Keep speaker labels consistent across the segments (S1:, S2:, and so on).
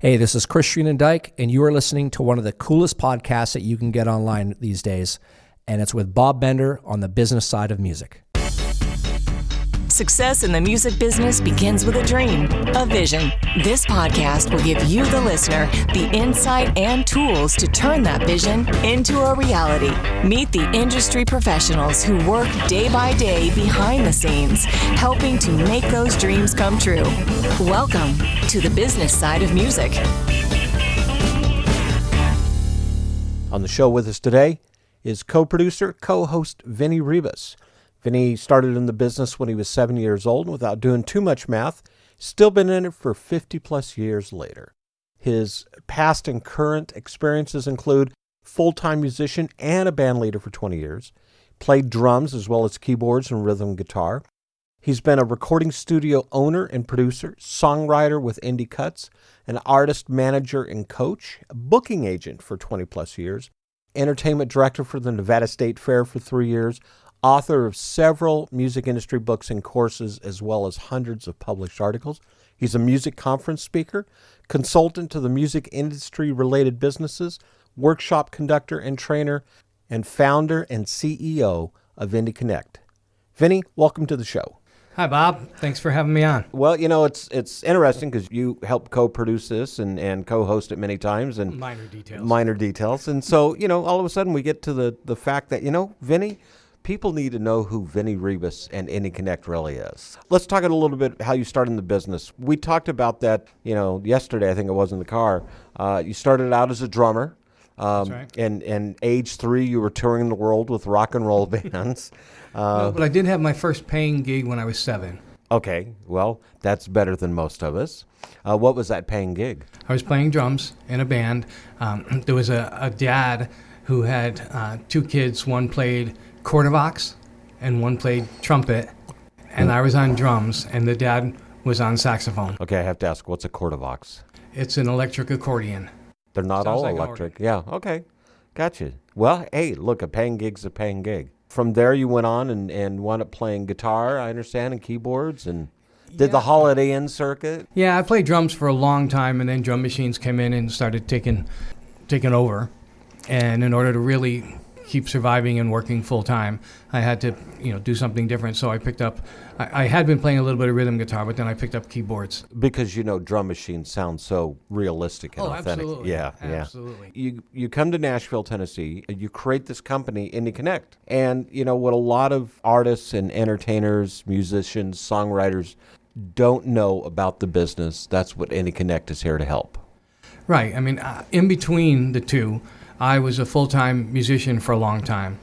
S1: Hey, this is Christian and Dyke, and you are listening to one of the coolest podcasts that you can get online these days, and it's with Bob Bender on the business side of music.
S2: Success in the music business begins with a dream, a vision. This podcast will give you, the listener, the insight and tools to turn that vision into a reality. Meet the industry professionals who work day by day behind the scenes, helping to make those dreams come true. Welcome to the business side of music.
S3: On the show with us today is co-producer, co-host Vinny Ribas. Vinny started in the business when he was 7 years old, and without doing too much math, still been in it for 50 plus years later. His past and current experiences include full-time musician and a band leader for 20 years, played drums as well as keyboards and rhythm guitar. He's been a recording studio owner and producer, songwriter with Indy Cuts, an artist, manager, and coach, a booking agent for 20 plus years, entertainment director for the Nevada State Fair for 3 years, author of several music industry books and courses, as well as hundreds of published articles. He's a music conference speaker, consultant to the music industry-related businesses, workshop conductor and trainer, and founder and CEO of Indy Connect. Vinny, welcome to the show.
S4: Hi, Bob. Thanks for having me on.
S3: Well, you know, it's interesting because you helped co-produce this and co-host it many times. And Minor details. And so, you know, all of a sudden we get to the fact that, you know, Vinny, people need to know who Vinny Ribas and Indy Connect really is. Let's talk a little bit how you started in the business. We talked about that, you know, yesterday, I think it was in the car. You started out as a drummer.
S4: That's right.
S3: And age 3, you were touring the world with rock and roll bands.
S4: No, but I did have my first paying gig when I was 7.
S3: Okay, well, that's better than most of us. What was that paying gig?
S4: I was playing drums in a band. There was a dad who had 2 kids. One played quarterbox and one played trumpet, and I was on drums, and the dad was on saxophone.
S3: Okay, I have to ask, what's a quarterbox?
S4: It's an electric accordion.
S3: They're not all electric. Yeah, okay, gotcha. Well, hey, look, a paying gig's a paying gig. From there, you went on and wound up playing guitar, I understand, and keyboards, and did the Holiday Inn circuit?
S4: Yeah, I played drums for a long time, and then drum machines came in and started taking over. And in order to really keep surviving and working full time, I had to, do something different. So I picked up, I had been playing a little bit of rhythm guitar, but then I picked up keyboards.
S3: Because, drum machines sound so realistic and authentic.
S4: Absolutely.
S3: Yeah,
S4: absolutely.
S3: Yeah. You come to Nashville, Tennessee, you create this company, Indy Connect. And, what a lot of artists and entertainers, musicians, songwriters don't know about the business, that's what Indy Connect is here to help.
S4: Right. I mean, in between the two, I was a full-time musician for a long time.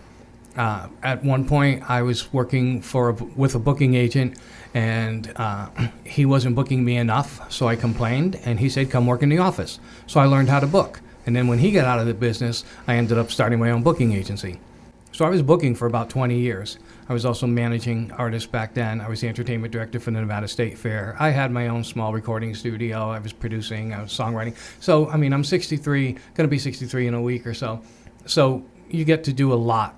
S4: At one point, I was working with a booking agent, and he wasn't booking me enough, so I complained, and he said, come work in the office. So I learned how to book. And then when he got out of the business, I ended up starting my own booking agency. So I was booking for about 20 years. I was also managing artists back then. I was the entertainment director for the Nevada State Fair. I had my own small recording studio. I was producing, I was songwriting. So, I mean, I'm 63, going to be 63 in a week or so. So you get to do a lot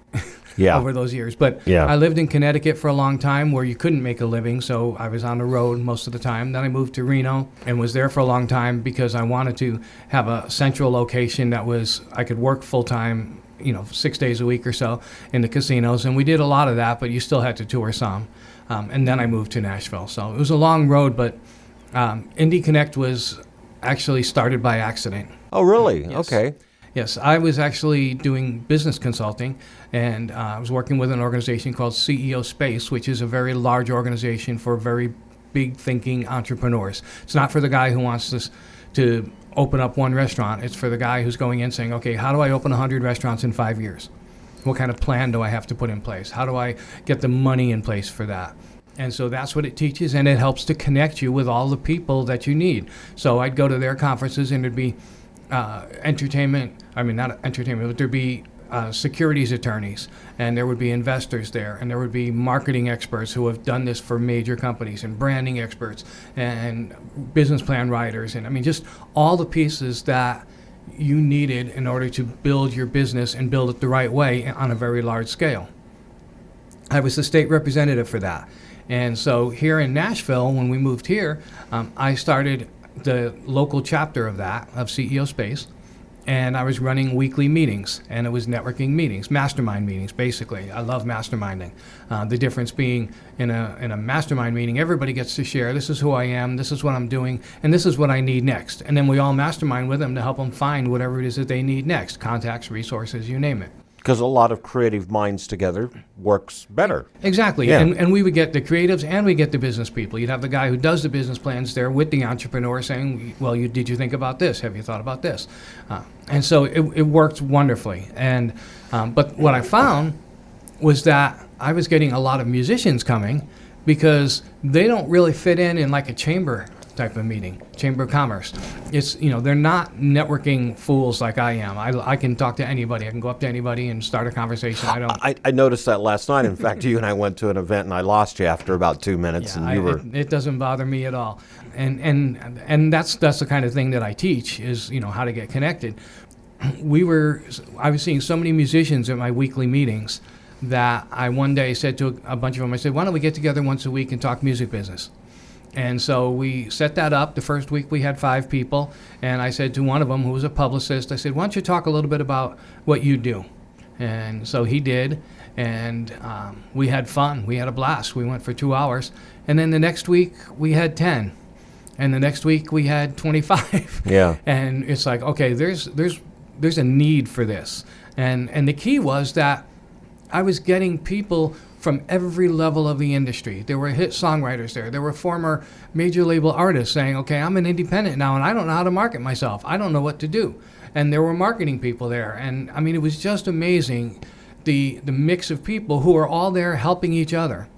S4: over those years. But I lived in Connecticut for a long time where you couldn't make a living, so I was on the road most of the time. Then I moved to Reno and was there for a long time because I wanted to have a central location that I could work full-time, 6 days a week or so in the casinos. And we did a lot of that, but you still had to tour some. And then I moved to Nashville. So it was a long road, but Indy Connect was actually started by accident.
S3: Oh, really?
S4: Yes.
S3: Okay.
S4: Yes, I was actually doing business consulting, and I was working with an organization called CEO Space, which is a very large organization for very big thinking entrepreneurs. It's not for the guy who wants to open up one restaurant. It's for the guy who's going in saying, okay, how do I open 100 restaurants in 5 years? What kind of plan do I have to put in place? How do I get the money in place for that? And so that's what it teaches, and it helps to connect you with all the people that you need. So I'd go to their conferences, and there'd be not entertainment, but there'd be securities attorneys, and there would be investors there, and there would be marketing experts who have done this for major companies, and branding experts, and business plan writers, and just all the pieces that you needed in order to build your business and build it the right way on a very large scale. I was the state representative for that. And so here in Nashville, when we moved here, I started the local chapter of CEO Space, and I was running weekly meetings, and it was networking meetings, mastermind meetings, basically. I love masterminding. The difference being in a mastermind meeting, everybody gets to share, this is who I am, this is what I'm doing, and this is what I need next. And then we all mastermind with them to help them find whatever it is that they need next, contacts, resources, you name it.
S3: Because a lot of creative minds together works better.
S4: Exactly.
S3: Yeah.
S4: And we would get the creatives and we get the business people. You'd have the guy who does the business plans there with the entrepreneur saying, well, did you think about this? Have you thought about this? And so it worked wonderfully. And but what I found was that I was getting a lot of musicians coming because they don't really fit in like a chamber type of meeting, Chamber of Commerce. It's, they're not networking fools like I am. I can talk to anybody. I can go up to anybody and start a conversation.
S3: I noticed that last night. In fact, you and I went to an event and I lost you after about 2 minutes.
S4: Yeah,
S3: and you were.
S4: It doesn't bother me at all. And that's the kind of thing that I teach is, how to get connected. I was seeing so many musicians at my weekly meetings that I one day said to a bunch of them, I said, why don't we get together once a week and talk music business? And so we set that up. The first week we had 5 people, and I said to one of them, who was a publicist, I said, why don't you talk a little bit about what you do? And so he did, and we had fun. We had a blast. We went for 2 hours. And then the next week we had 10. And the next week we had 25.
S3: Yeah.
S4: And it's like, okay, there's a need for this. And the key was that I was getting people from every level of the industry. There were hit songwriters there. There were former major label artists saying, okay, I'm an independent now and I don't know how to market myself. I don't know what to do. And there were marketing people there. And I mean, it was just amazing, the mix of people who were all there helping each other.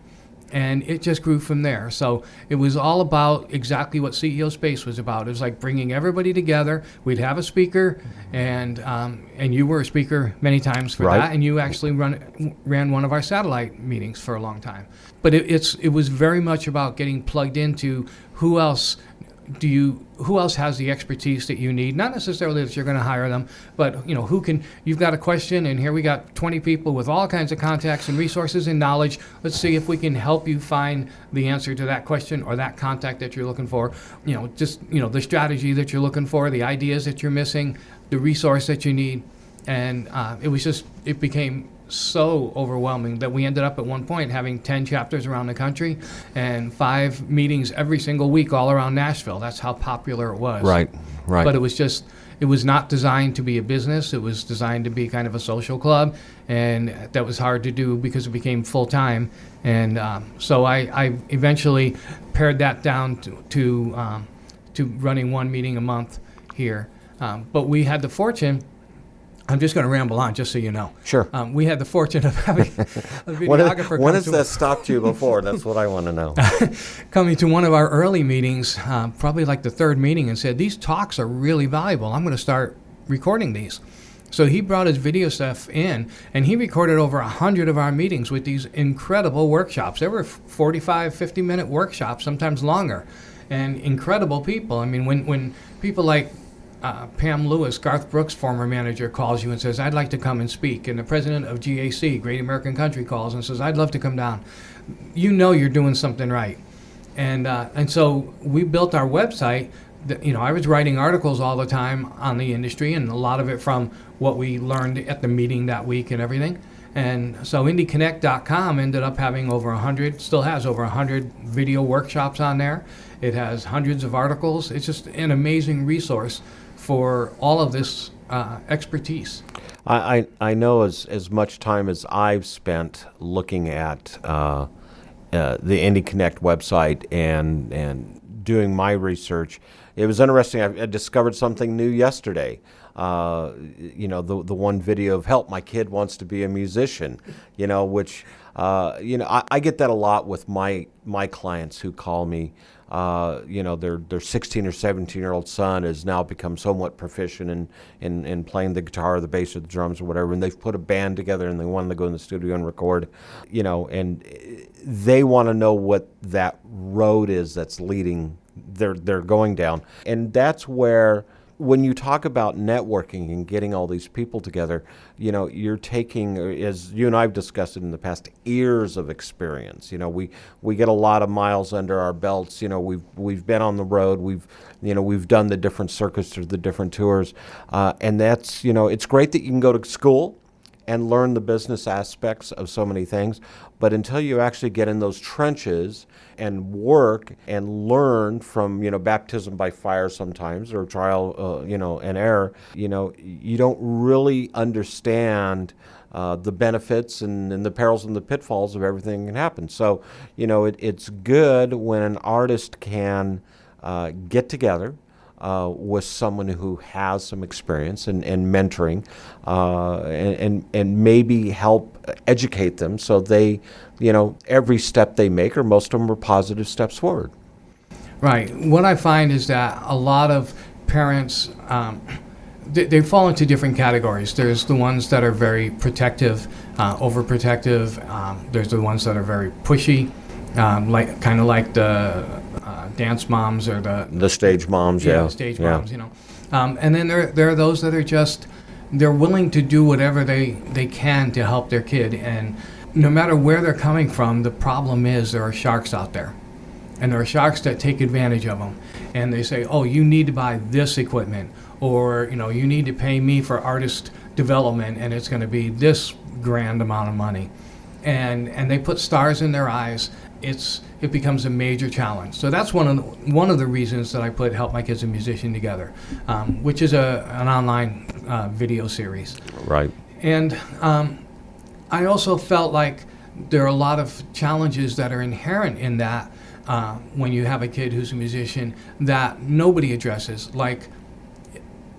S4: And it just grew from there. So it was all about exactly what CEO Space was about. It was like bringing everybody together. We'd have a speaker, and you were a speaker many times for that, and you actually ran one of our satellite meetings for a long time. But it was very much about getting plugged into who else has the expertise that you need? Not necessarily that you're going to hire them, but you've got a question, and here we got 20 people with all kinds of contacts and resources and knowledge. Let's see if we can help you find the answer to that question or that contact that you're looking for. The strategy that you're looking for, the ideas that you're missing, the resource that you need. And it became so overwhelming that we ended up at one point having 10 chapters around the country and 5 meetings every single week all around Nashville. That's how popular it was.
S3: Right.
S4: But it was not designed to be a business. It was designed to be kind of a social club, and that was hard to do because it became full-time. And so I eventually pared that down to running 1 meeting a month here. But we had the fortune. I'm just going to ramble on, just so you know.
S3: Sure.
S4: We had the fortune of having a videographer
S3: when has that stopped you before? That's what I want to know.
S4: Coming to one of our early meetings, probably like the 3rd meeting, and said, these talks are really valuable. I'm going to start recording these. So he brought his video stuff in, and he recorded over 100 of our meetings with these incredible workshops. There were 45, 50-minute workshops, sometimes longer, and incredible people. I mean, when people like Pam Lewis, Garth Brooks' former manager, calls you and says, I'd like to come and speak. And the president of GAC, Great American Country, calls and says, I'd love to come down. You're doing something right. And so we built our website. I was writing articles all the time on the industry, and a lot of it from what we learned at the meeting that week and everything. And so IndyConnect.com ended up having still has over 100 video workshops on there. It has hundreds of articles. It's just an amazing resource for all of this expertise.
S3: I know as much time as I've spent looking at the IndyConnect website and doing my research, it was interesting. I discovered something new yesterday. The one video of help, my kid wants to be a musician, which, I get that a lot with my clients who call me. Their 16 or 17-year-old son has now become somewhat proficient in playing the guitar or the bass or the drums or whatever, and they've put a band together and they want to go in the studio and record, and they want to know what that road is that's leading they're going down. And that's where when you talk about networking and getting all these people together, you're taking, as you and I've discussed it in the past, years of experience. We get a lot of miles under our belts. We've been on the road. We've done the different circuits or the different tours, and that's it's great that you can go to school and learn the business aspects of so many things. But until you actually get in those trenches and work and learn from, baptism by fire sometimes, or trial, and error, you don't really understand the benefits and the perils and the pitfalls of everything that can happen. So, it's good when an artist can get together with someone who has some experience and mentoring, and maybe help educate them so they, every step they make, or most of them, are positive steps forward.
S4: Right. What I find is that a lot of parents, they fall into different categories. There's the ones that are very protective, overprotective. There's the ones that are very pushy, like the dance moms, or the
S3: stage moms,
S4: the stage moms, and then there are those that are just, they're willing to do whatever they can to help their kid, and no matter where they're coming from, the problem is there are sharks out there, and there are sharks that take advantage of them, and they say, oh, you need to buy this equipment, or you need to pay me for artist development, and it's going to be this grand amount of money, and they put stars in their eyes. It becomes a major challenge. So that's one of the reasons that I put Help My Kids a Musician together, which is an online video series.
S3: Right.
S4: And I also felt like there are a lot of challenges that are inherent in that when you have a kid who's a musician that nobody addresses. Like,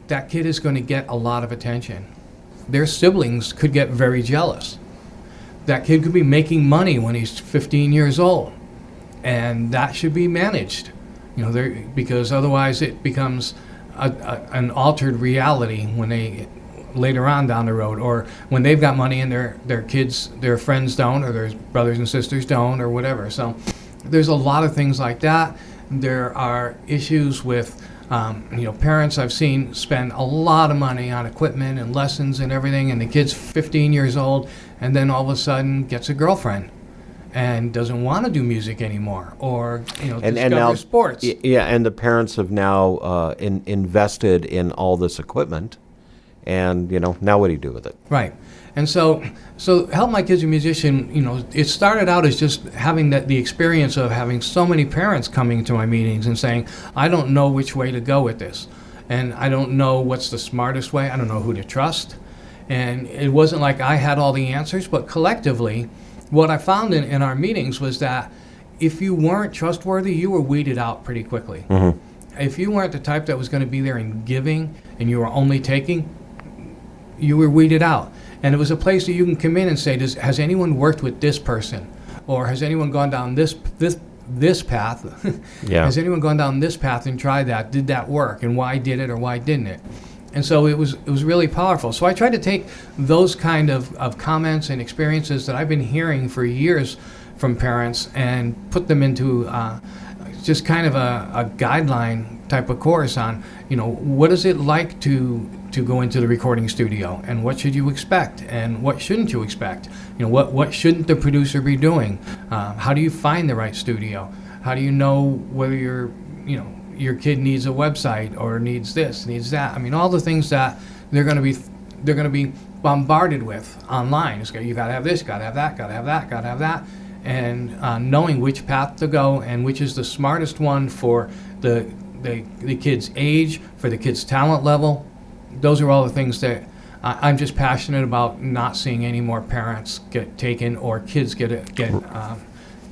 S4: that kid is going to get a lot of attention. Their siblings could get very jealous. That kid could be making money when he's 15 years old, and that should be managed, because otherwise it becomes an altered reality when they later on down the road, or when they've got money and their kids, their friends don't, or their brothers and sisters don't, or whatever. So there's a lot of things like that. There are issues with parents I've seen spend a lot of money on equipment and lessons and everything, and the kid's 15 years old, and then all of a sudden gets a girlfriend and doesn't want to do music anymore, or
S3: and
S4: discover
S3: now,
S4: sports.
S3: Yeah, and the parents have now invested in all this equipment, and now what do you do with it?
S4: Right. And so Help My Kids a Musician, it started out as just having the experience of having so many parents coming to my meetings and saying, I don't know which way to go with this, and I don't know what's the smartest way. I don't know who to trust. And it wasn't like I had all the answers, but collectively, what I found in our meetings was that if you weren't trustworthy, you were weeded out pretty quickly. Mm-hmm. If you weren't the type that was going to be there and giving, and you were only taking, you were weeded out. And it was a place that you can come in and say, has anyone worked with this person? Or has anyone gone down this path?
S3: Yeah.
S4: Has anyone gone down this path and tried that? Did that work? And why did it or why didn't it? And so it was really powerful. So I tried to take those kind of comments and experiences that I've been hearing for years from parents and put them into just kind of a guideline type of course on, what is it like to go into the recording studio, and what should you expect, and what shouldn't you expect? What shouldn't the producer be doing? How do you find the right studio? How do you know whether your kid needs a website or needs this, needs that? I mean, all the things that they're going to be bombarded with online. You got to have this, got to have that, got to have that, got to have that, and knowing which path to go and which is the smartest one for the kid's age, for the kid's talent level. Those are all the things that I'm just passionate about, not seeing any more parents get taken or kids get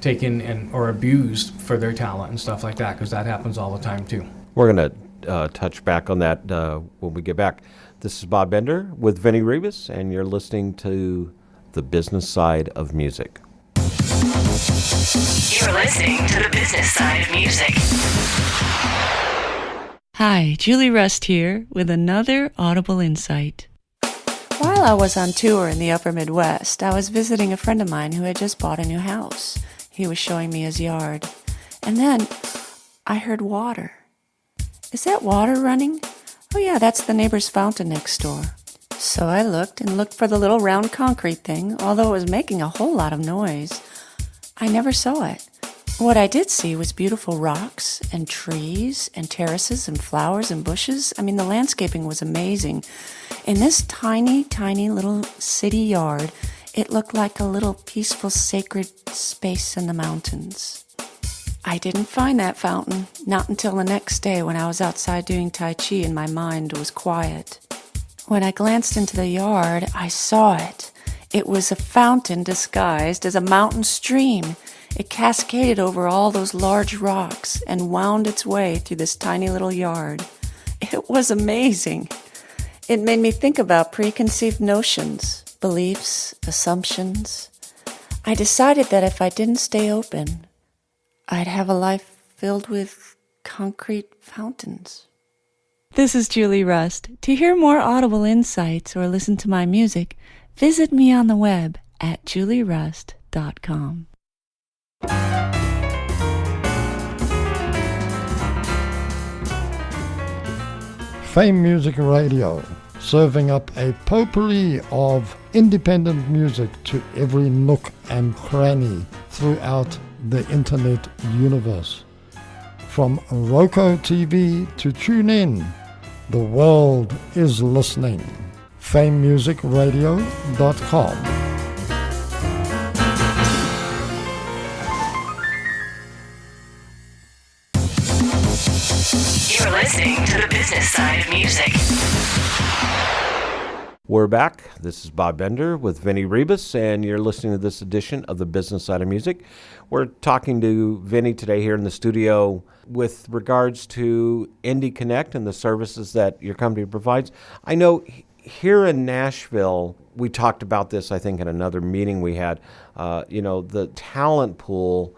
S4: taken or abused for their talent and stuff like that, because that happens all the time too.
S3: We're going to touch back on that when we get back. This is Bob Bender with Vinny Ribas, and you're listening to The Business Side of Music.
S2: You're listening to The Business Side of Music.
S5: Hi, Julie Rust here with another Audible Insight. While I was on tour in the upper Midwest, I was visiting a friend of mine who had just bought a new house. He was showing me his yard. And then I heard water. Is that water running? Oh yeah, that's the neighbor's fountain next door. So I looked and looked for the little round concrete thing, although it was making a whole lot of noise. I never saw it. What I did see was beautiful rocks and trees and terraces and flowers and bushes. I mean, the landscaping was amazing. In this tiny, tiny little city yard, it looked like a little peaceful, sacred space in the mountains. I didn't find that fountain, not until the next day when I was outside doing Tai Chi and my mind was quiet. When I glanced into the yard, I saw it. It was a fountain disguised as a mountain stream. It cascaded over all those large rocks and wound its way through this tiny little yard. It was amazing. It made me think about preconceived notions, beliefs, assumptions. I decided that if I didn't stay open, I'd have a life filled with concrete fountains.
S2: This is Julie Rust. To hear more Audible insights or listen to my music, visit me on the web at julierust.com.
S6: Fame Music Radio, serving up a potpourri of independent music to every nook and cranny throughout the internet universe. From Roku TV to TuneIn, the world is listening. FameMusicRadio.com.
S2: You're listening to the business side of music.
S3: We're back. This is Bob Bender with Vinny Ribas, and you're listening to this edition of the Business Side of Music. We're talking to Vinny today here in the studio with regards to Indy Connect and the services that your company provides. I know here in Nashville, we talked about this, I think, in another meeting we had. The talent pool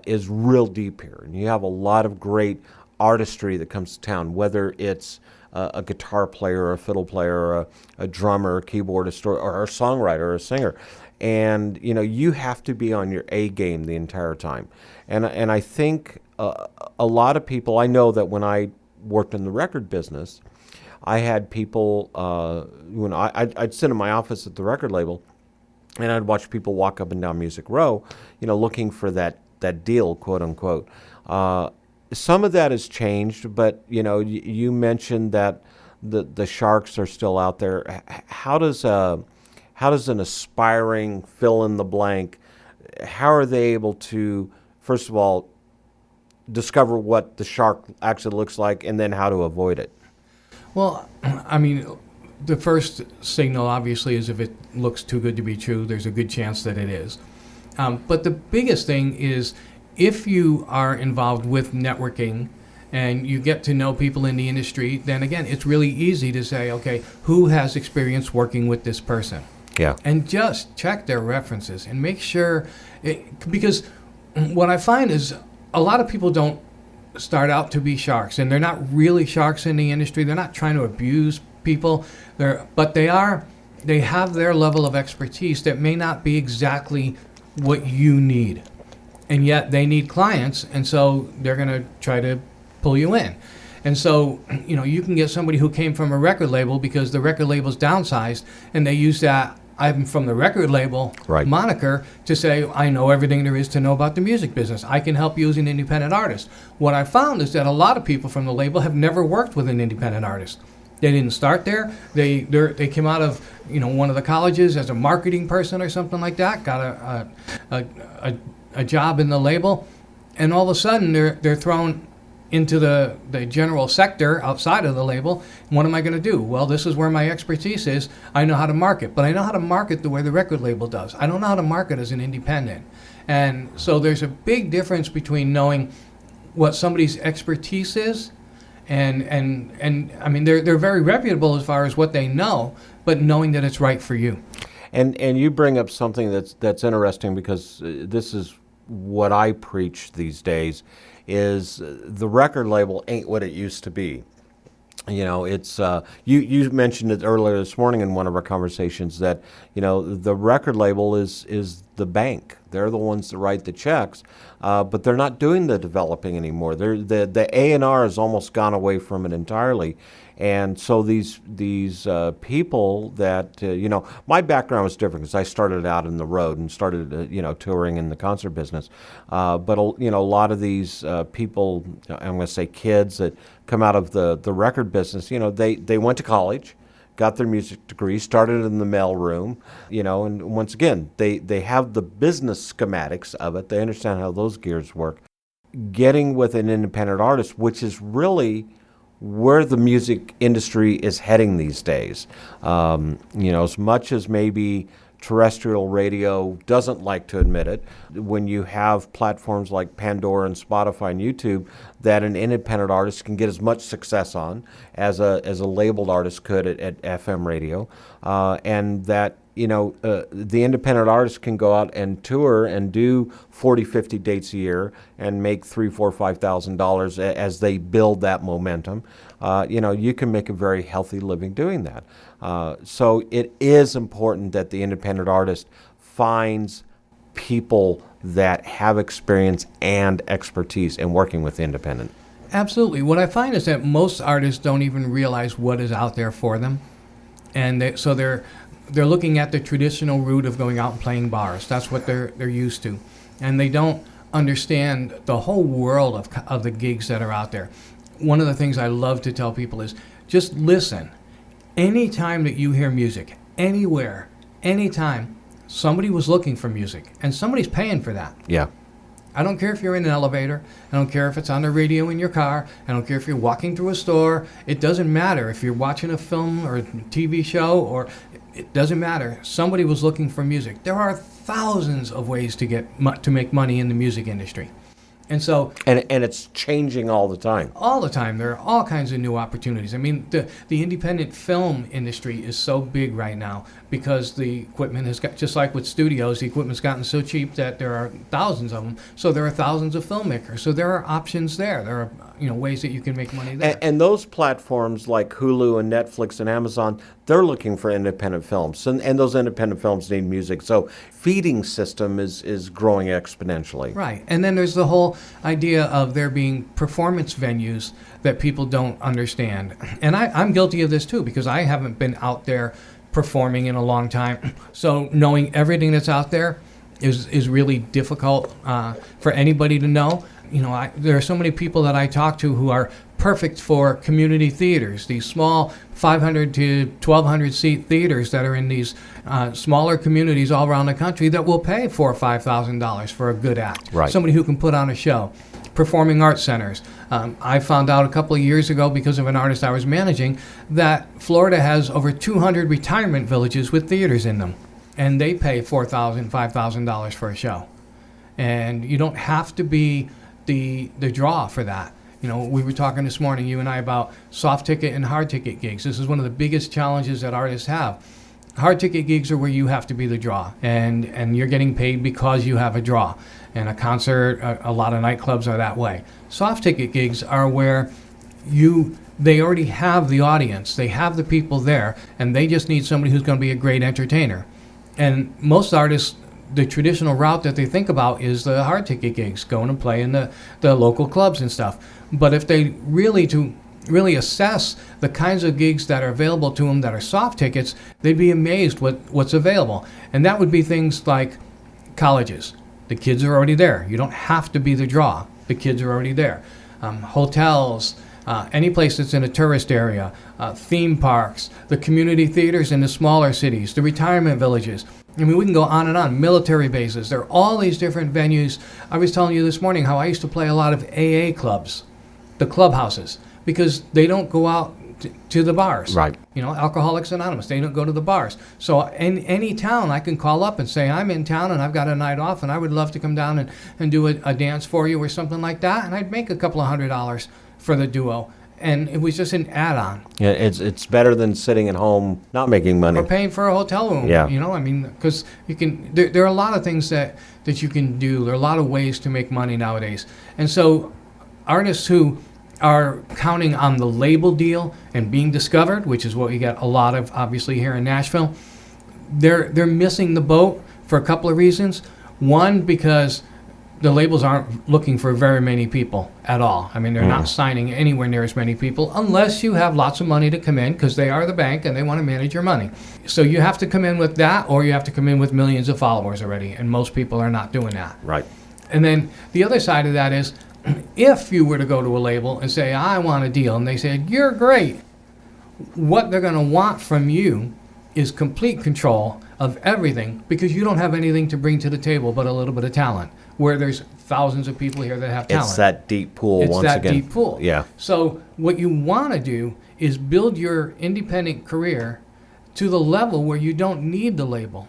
S3: is real deep here, and you have a lot of great artistry that comes to town, whether it's a guitar player or a fiddle player or a drummer, a keyboardist, or a songwriter or a singer. And, you have to be on your A game the entire time. And I think a lot of people, I know that when I worked in the record business, I had people, when I'd sit in my office at the record label, and I'd watch people walk up and down Music Row, looking for that deal, quote unquote. Some of that has changed, but you mentioned that the sharks are still out there. How does an aspiring fill in the blank? How are they able to, first of all, discover what the shark actually looks like, and then how to avoid it?
S4: Well, I mean, the first signal obviously is if it looks too good to be true. There's a good chance that it is. But the biggest thing is, if you are involved with networking and you get to know people in the industry, then again, it's really easy to say, okay, who has experience working with this person?
S3: Yeah.
S4: And just check their references and make sure, because what I find is a lot of people don't start out to be sharks, and they're not really sharks in the industry. They're not trying to abuse people, but they have their level of expertise that may not be exactly what you need. And yet they need clients, and so they're going to try to pull you in. And so, you can get somebody who came from a record label because the record label's downsized, and they use that "I'm from the record label" moniker to say, I know everything there is to know about the music business. I can help you as an independent artist. What I found is that a lot of people from the label have never worked with an independent artist. They didn't start there. They came out of one of the colleges as a marketing person or something like that, got a job in the label, and all of a sudden they're thrown into the general sector outside of the label. And what am I going to do? Well, this is where my expertise is. I know how to market, but I know how to market the way the record label does. I don't know how to market as an independent. And so there's a big difference between knowing what somebody's expertise is and I mean, they're very reputable as far as what they know, but knowing that it's right for you.
S3: And you bring up something that's interesting, because this is what I preach these days, is the record label ain't what it used to be. It's you mentioned it earlier this morning in one of our conversations that the record label is the bank. They're the ones that write the checks, but they're not doing the developing anymore. The A&R has almost gone away from it entirely. And so these people that, my background was different because I started out in the road and started, touring in the concert business. But a lot of these people, I'm going to say kids that come out of the record business, they went to college, got their music degree, started in the mailroom, and once again, they have the business schematics of it. They understand how those gears work. Getting with an independent artist, which is really where the music industry is heading these days. As much as maybe terrestrial radio doesn't like to admit it, when you have platforms like Pandora and Spotify and YouTube that an independent artist can get as much success on as a labeled artist could at FM radio, and that the independent artist can go out and tour and do 40, 50 dates a year and make $3,000, $4,000, $5,000 as they build that momentum. You can make a very healthy living doing that. So it is important that the independent artist finds people that have experience and expertise in working with independent.
S4: Absolutely. What I find is that most artists don't even realize what is out there for them, and they're looking at the traditional route of going out and playing bars. That's what they're used to. And they don't understand the whole world of the gigs that are out there. One of the things I love to tell people is just listen. Anytime that you hear music, anywhere, anytime, somebody was looking for music, and somebody's paying for that.
S3: Yeah.
S4: I don't care if you're in an elevator. I don't care if it's on the radio in your car. I don't care if you're walking through a store. It doesn't matter if you're watching a film or a TV show, or it doesn't matter. Somebody was looking for music. There are thousands of ways to make money in the music industry. And so,
S3: and it's changing all the time.
S4: All the time. There are all kinds of new opportunities. I mean, the independent film industry is so big right now because the equipment has got, just like with studios, the equipment's gotten so cheap that there are thousands of them. So there are thousands of filmmakers. So there are options there. There are ways that you can make money there.
S3: And those platforms like Hulu and Netflix and Amazon, they're looking for independent films, and those independent films need music. So feeding system is growing exponentially.
S4: Right. And then there's the whole idea of there being performance venues that people don't understand. And I'm guilty of this too, because I haven't been out there performing in a long time. So knowing everything that's out there is really difficult for anybody to know. There are so many people that I talk to who are perfect for community theaters, these small 500 to 1,200 seat theaters that are in these smaller communities all around the country that will pay $4,000 or $5,000 for a good act.
S3: Right.
S4: Somebody who can put on a show. Performing arts centers. I found out a couple of years ago, because of an artist I was managing, that Florida has over 200 retirement villages with theaters in them, and they pay $4,000, $5,000 for a show. And you don't have to be the draw for that. We were talking this morning, you and I, about soft ticket and hard ticket gigs. This is one of the biggest challenges that artists have. Hard ticket gigs are where you have to be the draw, and you're getting paid because you have a draw. And a concert, a lot of nightclubs are that way. Soft ticket gigs are where they already have the audience, they have the people there, and they just need somebody who's going to be a great entertainer. And most artists, the traditional route that they think about is the hard ticket gigs, going and play in the local clubs and stuff. But if they really assess the kinds of gigs that are available to them that are soft tickets, they'd be amazed what's available. And that would be things like colleges. The kids are already there. You don't have to be the draw. The kids are already there. Hotels, any place that's in a tourist area, theme parks, the community theaters in the smaller cities, the retirement villages. I mean, we can go on and on. Military bases. There are all these different venues. I was telling you this morning how I used to play a lot of AA clubs, the clubhouses, because they don't go out to the bars.
S3: Right.
S4: Alcoholics Anonymous, they don't go to the bars. So in any town, I can call up and say, I'm in town and I've got a night off and I would love to come down and do a dance for you or something like that. And I'd make a couple of $100 for the duo. And it was just an add-on.
S3: Yeah, it's better than sitting at home not making money.
S4: Or paying for a hotel room.
S3: Yeah.
S4: Because you can. There are a lot of things that you can do. There are a lot of ways to make money nowadays. And so artists who are counting on the label deal and being discovered, which is what we get a lot of, obviously, here in Nashville, they're missing the boat for a couple of reasons. One, because the labels aren't looking for very many people at all. I mean, they're not signing anywhere near as many people unless you have lots of money to come in, because they are the bank and they want to manage your money. So you have to come in with that, or you have to come in with millions of followers already, and most people are not doing that.
S3: Right.
S4: And then the other side of that is, if you were to go to a label and say, I want a deal, and they said, you're great, what they're going to want from you is complete control of everything, because you don't have anything to bring to the table but a little bit of talent, where there's thousands of people here that have talent.
S3: It's that deep pool once again.
S4: It's that deep pool.
S3: Yeah.
S4: So what you want to do is build your independent career to the level where you don't need the label.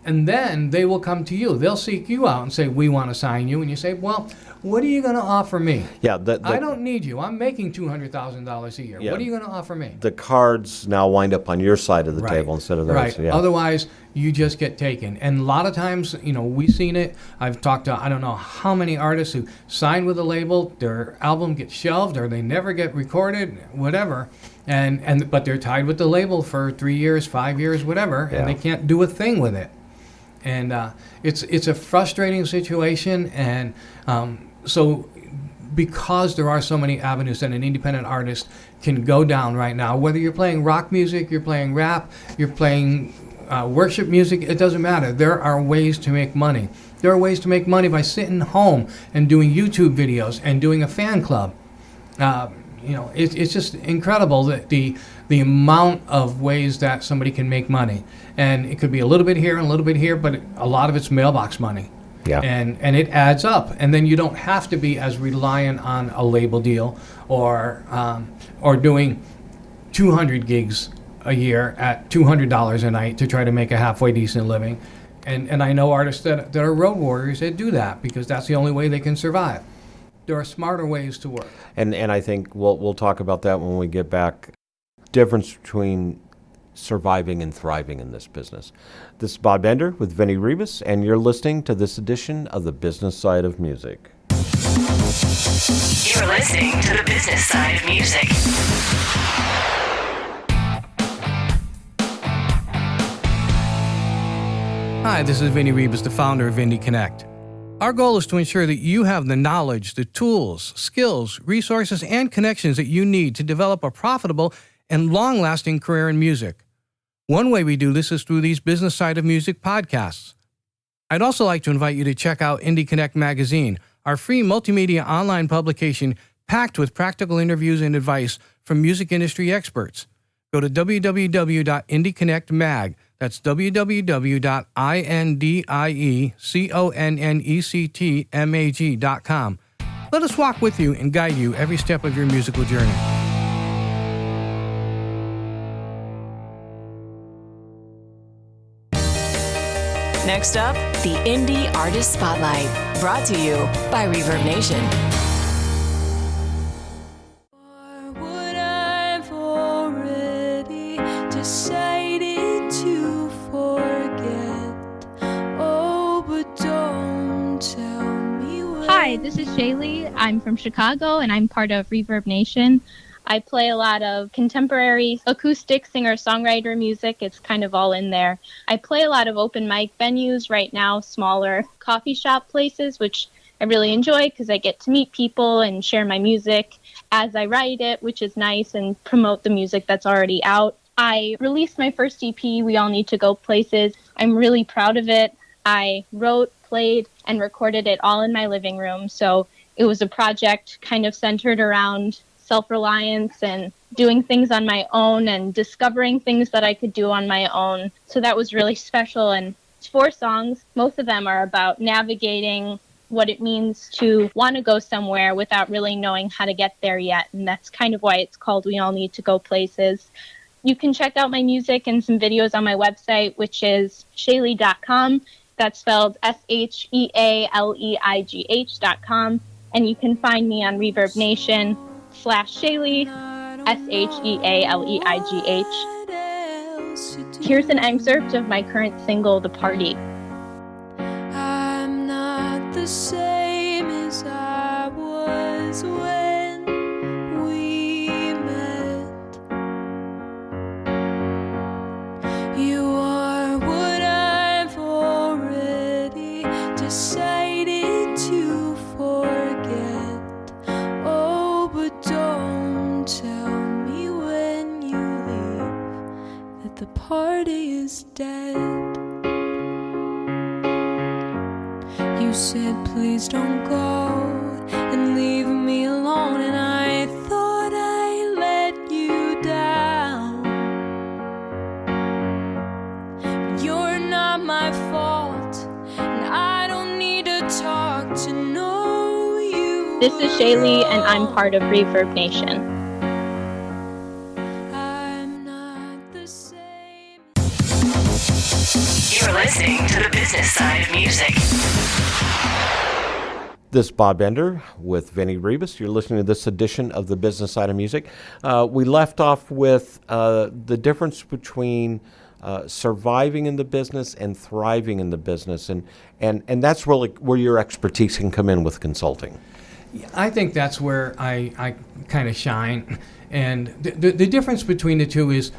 S4: And then they will come to you. They'll seek you out and say, we want to sign you. And you say, well, what are you going to offer me?
S3: Yeah.
S4: I don't need you. I'm making $200,000 a year.
S3: Yeah.
S4: What are you going to offer me?
S3: The cards now wind up on your side of the
S4: Right.
S3: table instead of theirs.
S4: Right.
S3: Yeah.
S4: Otherwise, you just get taken. And a lot of times, we've seen it. I've talked to I don't know how many artists who sign with a label, their album gets shelved or they never get recorded, whatever. But they're tied with the label for 3 years, 5 years, whatever,
S3: Yeah.
S4: and they can't do a thing with it. And it's a frustrating situation. And so because there are so many avenues that an independent artist can go down right now, whether you're playing rock music, you're playing rap, you're playing worship music, it doesn't matter. There are ways to make money. There are ways to make money by sitting home and doing YouTube videos and doing a fan club. It's just incredible that the amount of ways that somebody can make money. And it could be a little bit here and a little bit here, but a lot of it's mailbox money.
S3: Yeah.
S4: And it adds up. And then you don't have to be as reliant on a label deal or doing 200 gigs a year at $200 a night to try to make a halfway decent living. And I know artists that are road warriors that do that because that's the only way they can survive. There are smarter ways to work.
S3: And I think we'll talk about that when we get back. Difference between surviving and thriving in this business. This is Bob Bender with Vinny Ribas, and you're listening to this edition of The Business Side of Music.
S2: You're listening to The Business Side of Music.
S4: Hi, this is Vinny Ribas, the founder of Indy Connect. Our goal is to ensure that you have the knowledge, the tools, skills, resources, and connections that you need to develop a profitable and long-lasting career in music. One way we do this is through these Business Side of Music podcasts. I'd also like to invite you to check out Indy Connect magazine, our free multimedia online publication packed with practical interviews and advice from music industry experts. Go to www.indyconnectmag. That's www.indyconnectmag.com. Let us walk with you and guide you every step of your musical journey.
S2: Next up, the Indie Artist Spotlight, brought to you by Reverb Nation.
S7: What I've already decided to forget. Oh, but don't tell me when.
S8: Hi, this is Shaylee. I'm from Chicago and I'm part of Reverb Nation. I play a lot of contemporary acoustic singer-songwriter music. It's kind of all in there. I play a lot of open mic venues right now, smaller coffee shop places, which I really enjoy because I get to meet people and share my music as I write it, which is nice, and promote the music that's already out. I released my first EP, We All Need to Go Places. I'm really proud of it. I wrote, played, and recorded it all in my living room. So it was a project kind of centered around self-reliance and doing things on my own and discovering things that I could do on my own. So that was really special. And it's 4 songs. Most of them are about navigating what it means to want to go somewhere without really knowing how to get there yet. And that's kind of why it's called We All Need to Go Places. You can check out my music and some videos on my website, which is shaylee.com. That's spelled SHEALEIGH.com. And you can find me on Reverb Nation /Shaylee, SHEALEIGH. Here's an excerpt of my current single, The Party.
S7: I'm not the same as I was when we met. You are what I've already decided the party is dead. You said please don't go and leave me alone, and I thought I let you down. You're not my fault, and I don't need to talk to know you.
S8: This is Shaylee, and I'm part of Reverb Nation.
S7: I'm not the same.
S2: You're listening to the business side of music.
S3: This is Bob Bender with Vinny Ribas. You're listening to this edition of the Business Side of Music. We left off with the difference between surviving in the business and thriving in the business, and that's really where your expertise can come in with consulting.
S4: I think that's where I kind of shine. And the difference between the two is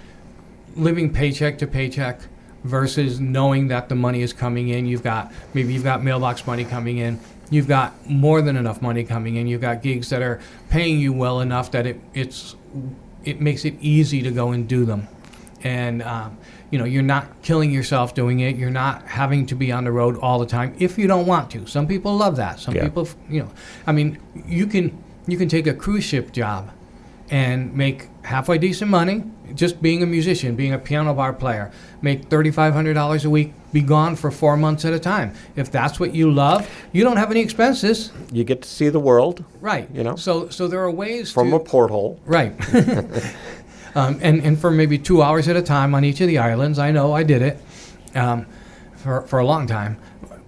S4: living paycheck to paycheck versus knowing that the money is coming in. You've got mailbox money coming in. You've got more than enough money coming in. You've got gigs that are paying you well enough that it makes it easy to go and do them. And you're not killing yourself doing it. You're not having to be on the road all the time if you don't want to. Some people love that. Some people, you can take a cruise ship job and make halfway decent money just being a musician, being a piano bar player, make $3,500 a week, be gone for 4 months at a time. If that's what you love, you don't have any expenses.
S3: You get to see the world.
S4: Right. So there are ways
S3: from a porthole.
S4: Right. And for maybe 2 hours at a time on each of the islands. I know I did it for a long time.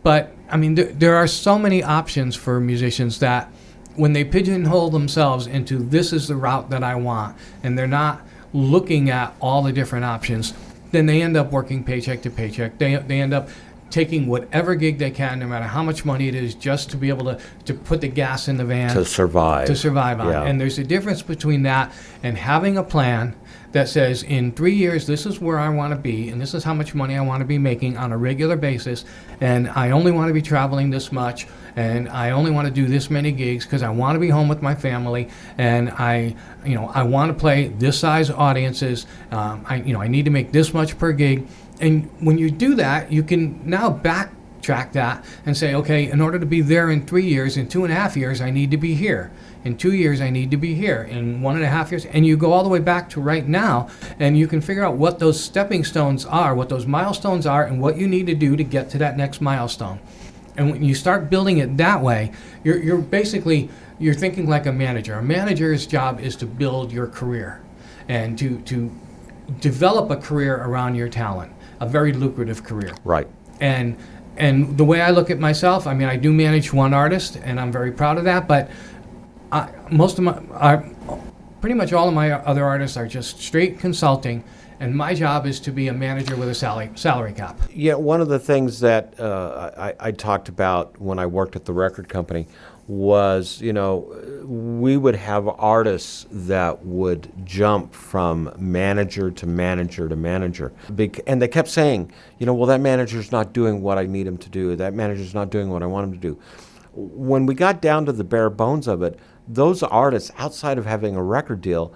S4: But, there are so many options for musicians that when they pigeonhole themselves into this is the route that I want, and they're not looking at all the different options, then they end up working paycheck to paycheck. They end up taking whatever gig they can, no matter how much money it is, just to be able to put the gas in the van.
S3: To survive.
S4: On.
S3: Yeah.
S4: And there's a difference between that and having a plan that says, in 3 years, this is where I want to be, and this is how much money I want to be making on a regular basis, and I only want to be traveling this much, and I only want to do this many gigs because I want to be home with my family, and I want to play this size audiences. I need to make this much per gig. And when you do that, you can now backtrack that and say, okay, in order to be there in 3 years, in 2.5 years, I need to be here. In 2 years, I need to be here. In 1.5 years, and you go all the way back to right now, and you can figure out what those stepping stones are, what those milestones are, and what you need to do to get to that next milestone. And when you start building it that way, you're thinking like a manager. A manager's job is to build your career and to develop a career around your talent, a very lucrative career.
S3: Right.
S4: And the way I look at myself, I do manage one artist, and I'm very proud of that, but pretty much all of my other artists are just straight consulting, and my job is to be a manager with a salary cap.
S3: Yeah, one of the things that I talked about when I worked at the record company was, we would have artists that would jump from manager to manager to manager. And they kept saying, well, that manager's not doing what I need him to do. That manager's not doing what I want him to do. When we got down to the bare bones of it, those artists, outside of having a record deal,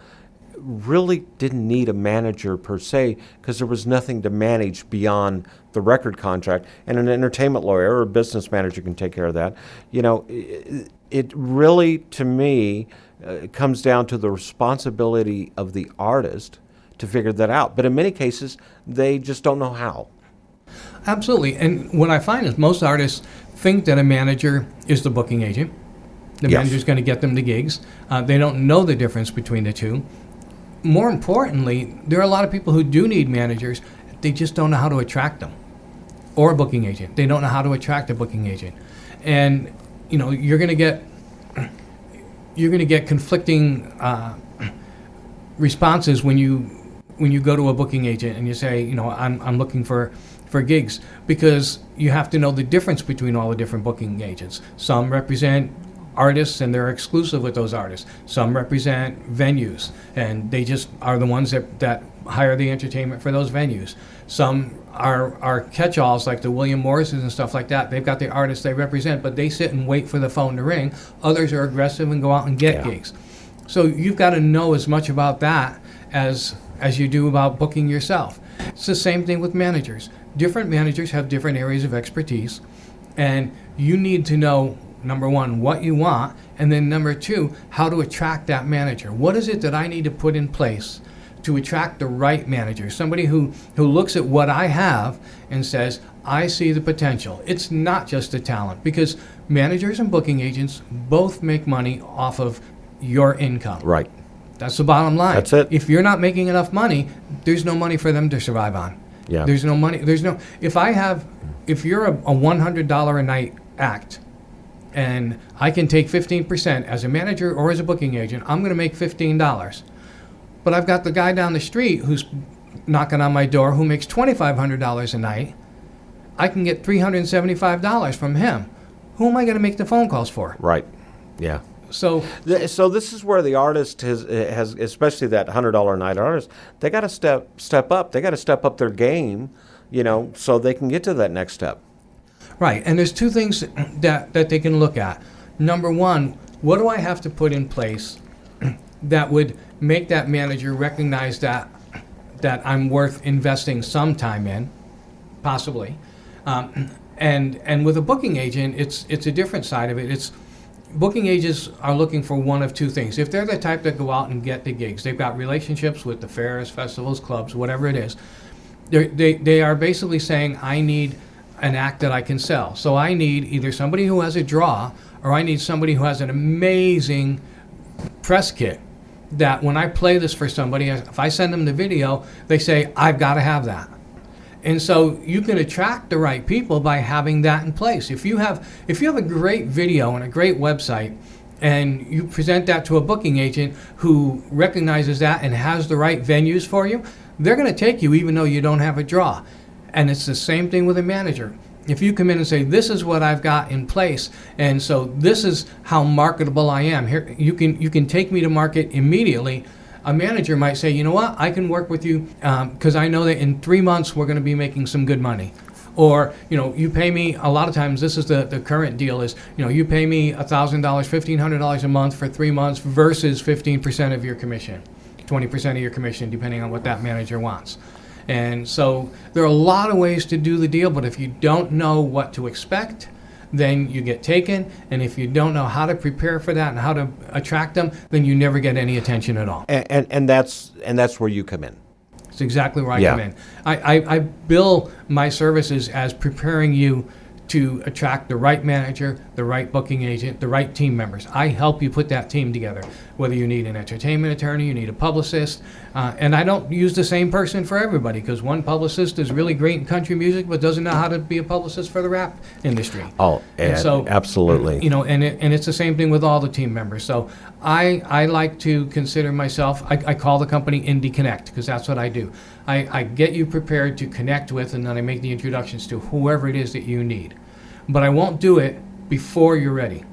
S3: really didn't need a manager per se, because there was nothing to manage beyond the record contract, and an entertainment lawyer or a business manager can take care of that. It really, to me, comes down to the responsibility of the artist to figure that out. But in many cases, they just don't know how.
S4: Absolutely. And what I find is most artists think that a manager is the booking agent. The manager's going to get them the gigs. They don't know the difference between the two. More importantly, there are a lot of people who do need managers. They just don't know how to attract them, or a booking agent. They don't know how to attract a booking agent, and you're going to get conflicting responses when you go to a booking agent and you say, I'm looking for gigs, because you have to know the difference between all the different booking agents. Some represent artists, and they're exclusive with those artists. Some represent venues, and they just are the ones that hire the entertainment for those venues. Some are catch-alls, like the William Morrises and stuff like that. They've got the artists they represent, but they sit and wait for the phone to ring. Others are aggressive and go out and get gigs. So you've got to know as much about that as as you do about booking yourself. It's the same thing with managers. Different managers have different areas of expertise, and you need to know, number one, what you want, and then number two, how to attract that manager. What is it that I need to put in place to attract the right manager? Somebody who looks at what I have and says, I see the potential. It's not just the talent, because managers and booking agents both make money off of your income.
S3: Right.
S4: That's the bottom line.
S3: That's it.
S4: If you're not making enough money, there's no money for them to survive on.
S3: Yeah.
S4: There's no money. If you're a $100 a night act, and I can take 15% as a manager or as a booking agent, I'm going to make $15. But I've got the guy down the street who's knocking on my door who makes $2,500 a night. I can get $375 from him. Who am I going to make the phone calls for?
S3: Right. Yeah.
S4: So
S3: this is where the artist has especially that $100 a night artist, they got to step up. They got to step up their game, so they can get to that next step.
S4: Right, and there's two things that they can look at. Number one, what do I have to put in place that would make that manager recognize that I'm worth investing some time in, possibly. And with a booking agent, it's a different side of it. Booking agents are looking for one of two things. If they're the type that go out and get the gigs, they've got relationships with the fairs, festivals, clubs, whatever it is. They are basically saying, I need an act that I can sell. So I need either somebody who has a draw, or I need somebody who has an amazing press kit that when I play this for somebody, if I send them the video, they say, I've got to have that. And so you can attract the right people by having that in place. If you have a great video and a great website, and you present that to a booking agent who recognizes that and has the right venues for you, they're going to take you even though you don't have a draw. And it's the same thing with a manager. If you come in and say, this is what I've got in place, and so this is how marketable I am, here you can take me to market immediately. A manager might say, you know what, I can work with you because I know that in 3 months we're going to be making some good money. Or, you pay me, a lot of times this is the current deal is, you pay me $1,000, $1,500 a month for 3 months versus 15% of your commission, 20% of your commission, depending on what that manager wants. And so there are a lot of ways to do the deal, but if you don't know what to expect, then you get taken. And if you don't know how to prepare for that and how to attract them, then you never get any attention at all.
S3: And that's where you come in.
S4: It's exactly where I come in. I bill my services as preparing you to attract the right manager, the right booking agent, the right team members. I help you put that team together, whether you need an entertainment attorney, you need a publicist, and I don't use the same person for everybody, because one publicist is really great in country music but doesn't know how to be a publicist for the rap industry.
S3: Oh, and so absolutely.
S4: And it's the same thing with all the team members. So I like to consider myself, I call the company Indy Connect, because that's what I do. I get you prepared to connect with, and then I make the introductions to whoever it is that you need. But I won't do it before you're ready,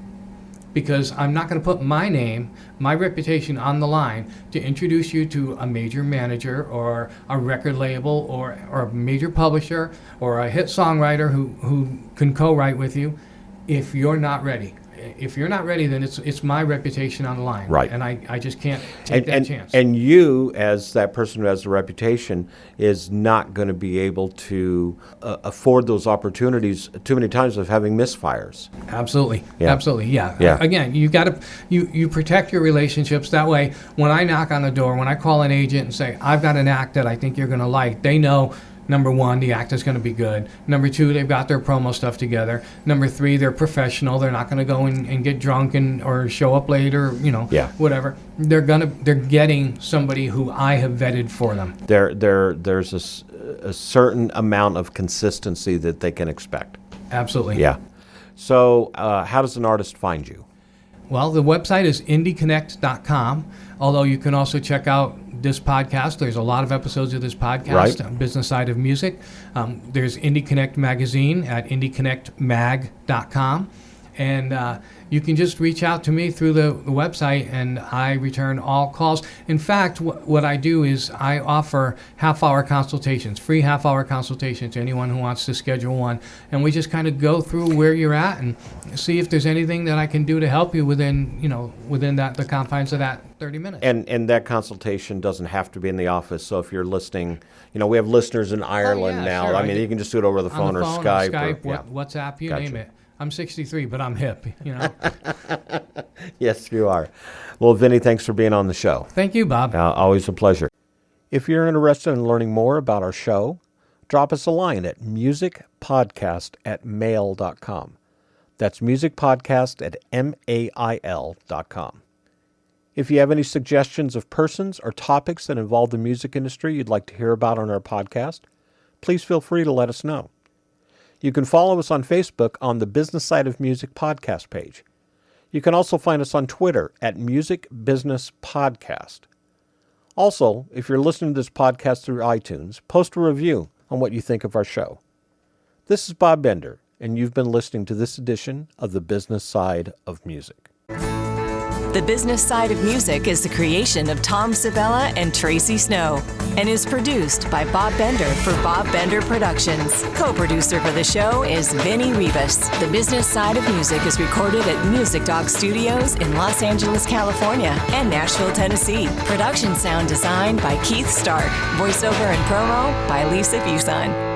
S4: because I'm not going to put my name, my reputation on the line to introduce you to a major manager or a record label or a major publisher or a hit songwriter who can co-write with you if you're not ready. If you're not ready, then it's my reputation on the line.
S3: Right.
S4: And I just can't take that chance.
S3: And you, as that person who has a reputation, is not going to be able to afford those opportunities too many times of having misfires.
S4: Absolutely.
S3: Yeah.
S4: Absolutely. Yeah. Again, you protect your relationships. That way, when I knock on the door, when I call an agent and say, I've got an act that I think you're going to like, they know, number one, the act is going to be good. Number two, they've got their promo stuff together. Number three, they're professional. They're not going to go and get drunk or show up late or whatever. They're getting somebody who I have vetted for them.
S3: There's a certain amount of consistency that they can expect.
S4: Absolutely.
S3: Yeah. So how does an artist find you?
S4: Well, the website is indyconnect.com, although you can also check out this podcast. There's a lot of episodes of this podcast, Business Side of Music. There's Indy Connect magazine at indyconnectmag.com. And you can just reach out to me through the website, and I return all calls. In fact, what I do is I offer half-hour consultations, free half-hour consultations to anyone who wants to schedule one. And we just kind of go through where you're at and see if there's anything that I can do to help you within the confines of that 30 minutes.
S3: And that consultation doesn't have to be in the office. So if you're listening, we have listeners in Ireland now.
S4: Sure.
S3: I mean, you can just do it over the phone or Skype.
S4: WhatsApp, you
S3: Gotcha.
S4: name it. I'm 63, but I'm hip,
S3: Yes, you are. Well, Vinny, thanks for being on the show.
S4: Thank you, Bob.
S3: Always a pleasure. If you're interested in learning more about our show, drop us a line at musicpodcast@mail.com. That's musicpodcast@mail.com. If you have any suggestions of persons or topics that involve the music industry you'd like to hear about on our podcast, please feel free to let us know. You can follow us on Facebook on the Business Side of Music podcast page. You can also find us on Twitter at Music Business Podcast. Also, if you're listening to this podcast through iTunes, post a review on what you think of our show. This is Bob Bender, and you've been listening to this edition of The Business Side of Music.
S2: The Business Side of Music is the creation of Tom Sabella and Tracy Snow and is produced by Bob Bender for Bob Bender Productions. Co-producer for the show is Vinny Ribas. The Business Side of Music is recorded at Music Dog Studios in Los Angeles, California and Nashville, Tennessee. Production sound designed by Keith Stark. Voiceover and promo by Lisa Busan.